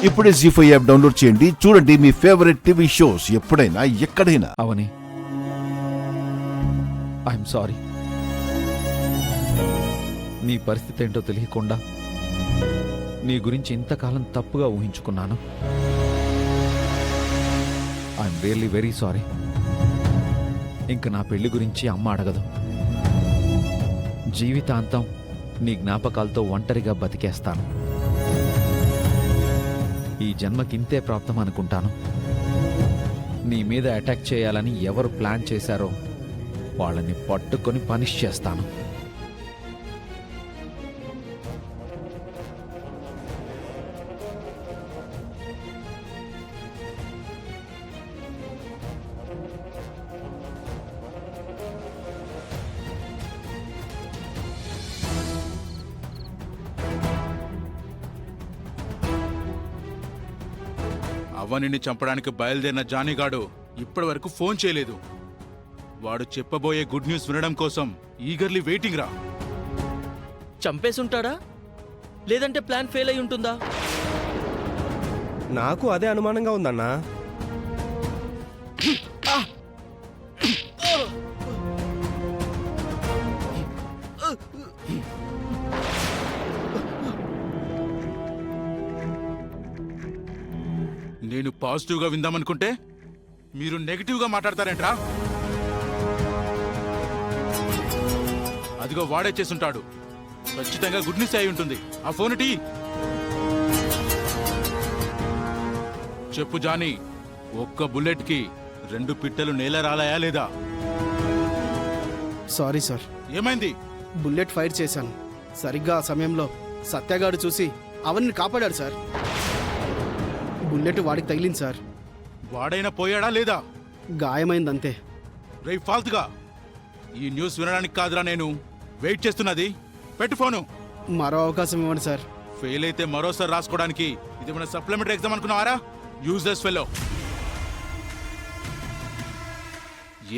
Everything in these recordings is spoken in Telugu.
ఇప్పుడే జీ5 యాప్ డౌన్లోడ్ చేయండి. చూడండి మీ ఫేవరెట్ టీవీ షోస్ ఎప్పుడైనా ఎక్కడైనా. Avani, I'm sorry. నీ పరిస్థితి ఏంటో తెలియకుండా నీ గురించి ఇంతకాలం తప్పుగా ఊహించుకున్నాను. I'm really very sorry. ఇంక నా పెళ్లి గురించి అమ్మ అడగదు. జీవితాంతం నీ జ్ఞాపకాలతో ఒంటరిగా బతికేస్తాను. ఈ జన్మకింతే ప్రాప్తం అనుకుంటాను. నీ మీద అటాక్ చేయాలని ఎవరు ప్లాన్ చేశారో వాళ్ళని పట్టుకొని పనిష్ చేస్తాను. అవనిని చంపడానికి బయలుదేరిన జానీగాడు ఇప్పటి వరకు ఫోన్ చేయలేదు. వాడు చెప్పబోయే గుడ్ న్యూస్ వినడం కోసం ఈగర్లీ వెయిటింగ్ రా. చంపేసుంటాడా, లేదంటే ప్లాన్ ఫెయిల్ అయి ఉంటుందా? నాకు అదే అనుమానంగా ఉందన్నా. నేను పాజిటివ్గా విందామనుకుంటే మీరు నెగిటివ్గా మాట్లాడతారేంట్రా? అదిగో వాడే చేసుంటాడు. ఖచ్చితంగా గుడ్ న్యూస్ అయి ఉంటుంది. ఆ ఫోన్ టీ చెప్పు జానీ, ఒక్క బుల్లెట్ కి 2 పిట్టలు నేల రాలాయా లేదా? Sorry sir. ఏమైంది? బుల్లెట్ ఫైర్ చేశాను. సరిగ్గా ఆ సమయంలో సత్యగాడు చూసి అవన్ని కాపాడాడు సార్. బుల్లెట్ వాడికి తగిలింది సార్. వాడైనా పోయాడా లేదా? గాయమైందంతే. రేయ్ ఫాల్తుగా, ఈ న్యూస్ వినడానికి కాదురా నేను వెయిట్ చేస్తున్నది. పెట్టు ఫోను. మరో అవకాశం ఇవ్వండి సార్. ఫెయిల్ అయితే మరోసారి రాసుకోవడానికి ఇది మన సప్లిమెంటరీ ఎగ్జామ్ అనుకున్నావారా? Useless fellow.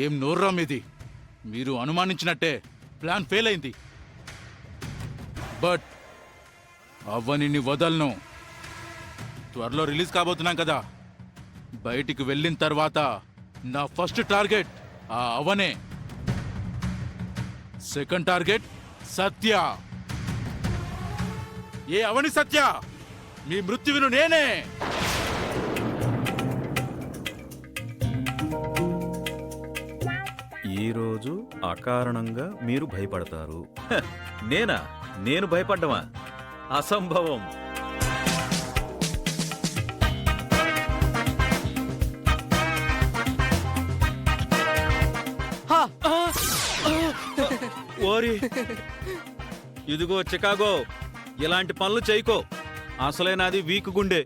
ఏం నోర్రా మీది? మీరు అనుమానించినట్టే ప్లాన్ ఫెయిల్ అయింది. బట్ అవనిని వదలను. త్వరలో రిలీజ్ కాబోతున్నాం కదా. బయటికి వెళ్ళిన తర్వాత నా ఫస్ట్ టార్గెట్ ఆ అవనే. సెకండ్ టార్గెట్ సత్య. ఏ అవని సత్య, మీ మృత్యువును నేనే. ఈరోజు అకారణంగా మీరు భయపడతారు. నేనా? నేను భయపడ్డమా? అసంభవం. ఓరి, ఇదిగో చికాగో, ఇలాంటి పనులు చేయకో. అసలైనది వీక్ గుండె.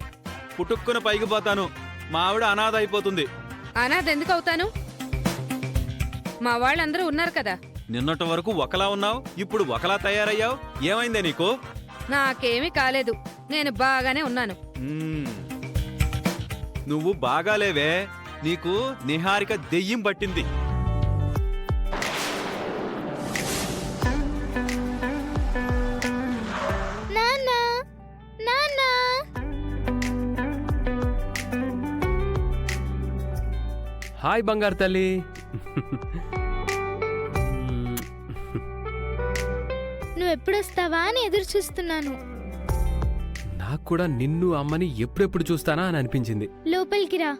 పుట్టుక్కున పైకి పోతాను. మా ఆవిడ అనాథ అయిపోతుంది. అనాథ ఎందుకు అవుతాను? మా వాళ్ళందరూ ఉన్నారు కదా. నిన్నటి వరకు ఒకలా ఉన్నావు, ఇప్పుడు ఒకలా తయారయ్యావు. ఏమైందే నీకు? నాకేమీ కాలేదు, నేను బాగానే ఉన్నాను. నువ్వు బాగాలేవే, నీకు నిహారిక దెయ్యం పట్టింది. హాయ్ బంగారు తల్లి. నువ్వెప్పుడొస్తావా అని ఎదురు చూస్తున్నాను. నాకు కూడా నిన్ను అమ్మని ఎప్పుడెప్పుడు చూస్తానా అని అనిపించింది. లోపలికి రా.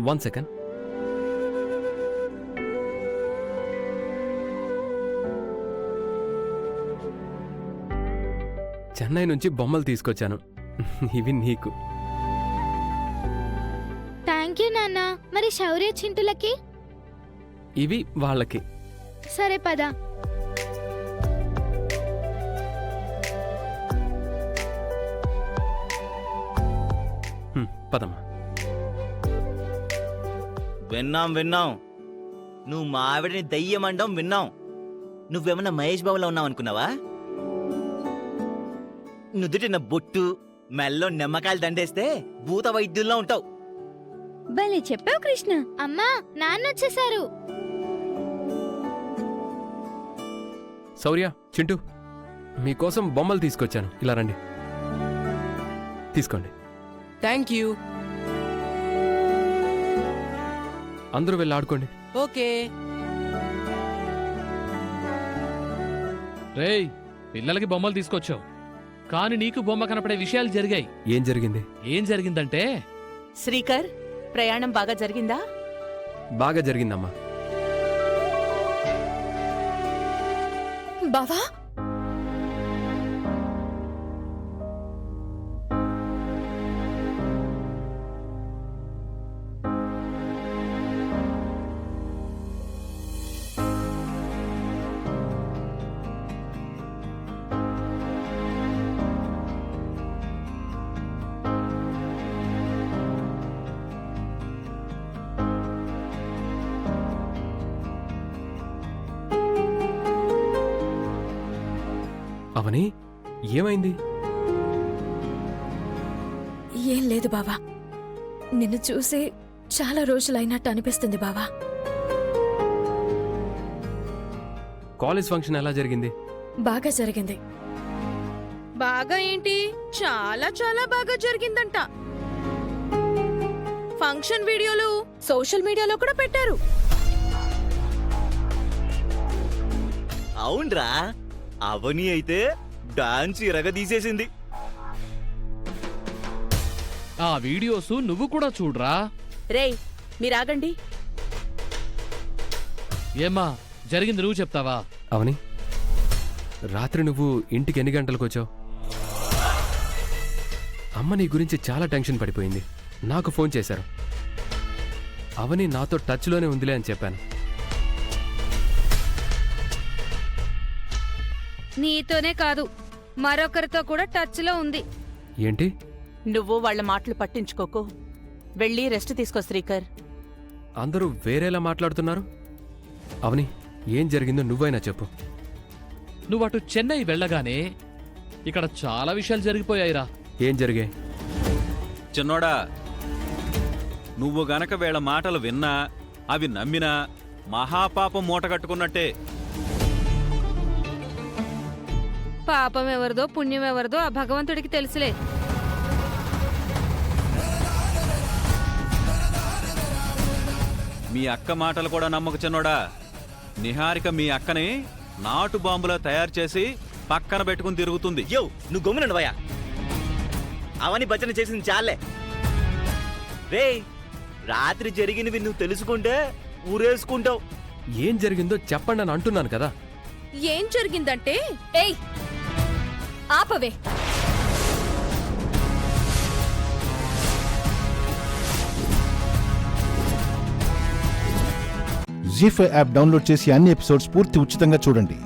1 సెకండ్. చెన్నై నుంచి బొమ్మలు తీసుకొచ్చాను. ఇవి నీకు. థ్యాంక్ యూ నాన్న. మరి శౌర్య చింటులకి? ఇవి వాళ్ళకి. సరే పద. పదమ్మా. విన్నాం. నువ్వు మా ఆవిడని దయ్యమండం విన్నాం. నువ్వేమన్నా మహేష్ బాబులో ఉన్నావు అనుకున్నావా? నుదుటిన బొట్టు, మెల్లో నిమ్మకాయలు దండేస్తే భూత వైద్యుల్లో ఉంటావు. భలే చెప్పావు కృష్ణ. అమ్మా, నాన్న వచ్చేసారు. శౌర్య, చింటూ, మీకోసం బొమ్మలు తీసుకొచ్చాను. ఇలా రండి, తీసుకోండి. Thank you. అందరూ వెళ్ళి ఆడుకోండి. ఓకే. రేయ్, పిల్లలకి బొమ్మలు తీసుకొచ్చావు, కానీ నీకు బొమ్మ కనపడే విషయాలు జరిగాయి. ఏం జరిగింది? ఏం జరిగిందంటే, శ్రీకర్, ప్రయాణం బాగా జరిగిందా? బాగా జరిగిందమ్మా. బావా అవని, ఏమైంది? ఏం లేదు బావా, నిన్ను చూసి చాలా రోజులైనట్టు అనిపిస్తుంది బావా. కాలేజ్ ఫంక్షన్ ఎలా జరిగింది? బాగా జరిగింది. బాగా ఏంటి, చాలా చాలా బాగా జరిగిందంట. ఫంక్షన్ వీడియోలు సోషల్ మీడియాలో కూడా పెట్టారు. అవునరా, అవని అయితే డాన్స్ ఇరగదీసేసింది. ఆ వీడియోస్ నువ్వు కూడా చూడరా. రేయ్, మీరాగండి. ఏమ్మా జరిగింది నువ్వు చెప్తావా? అవని, రాత్రి నువ్వు ఇంటికి ఎన్ని గంటలకు వచ్చావు? అమ్మ నీ గురించి చాలా టెన్షన్ పడిపోయింది. నాకు ఫోన్ చేశారు. అవని నాతో టచ్లోనే ఉందిలే అని చెప్పాను. నీతోనే కాదు, మరొకరితో కూడా టచ్ లో ఉంది. ఏంటి? నువ్వు వాళ్ళ మాటలు పట్టించుకోకు. వెళ్ళి రెస్ట్ తీసుకో శ్రీకర్. అందరూ వేరేలా మాట్లాడుతున్నారు. అవని, ఏం జరిగిందో నువ్వైనా చెప్పు. నువ్వు అటు చెన్నై వెళ్ళగానే ఇక్కడ చాలా విషయాలు జరిగిపోయాయిరా. ఏం జరిగాయి? చిన్నోడా, నువ్వు గనక వీళ్ళ మాటలు విన్నా, అవి నమ్మినా మహాపాపం మూటగట్టుకున్నట్టే. పాపం ఎవరిదో పుణ్యం ఎవరిదో ఆ భగవంతుడికి తెలుసులే. మీ అక్క మాటలు కూడా నమ్మక చిన్నోడా. నిహారిక మీ అక్కని నాటు బాంబులా తయారు చేసి పక్కన పెట్టుకుని తిరుగుతుంది. యో, నువ్వు గమ్మునండి. అవని భజన చేసింది చాలే. రే, రాత్రి జరిగినవి నువ్వు తెలుసుకుంటే ఊరేసుకుంటావు. ఏం జరిగిందో చెప్పండి అని అంటున్నాను కదా. ఏం జరిగిందంటే, ఏయ్ ఆపవే. జీ5 యాప్ డౌన్లోడ్ చేసి అన్ని ఎపిసోడ్స్ పూర్తి ఉచితంగా చూడండి.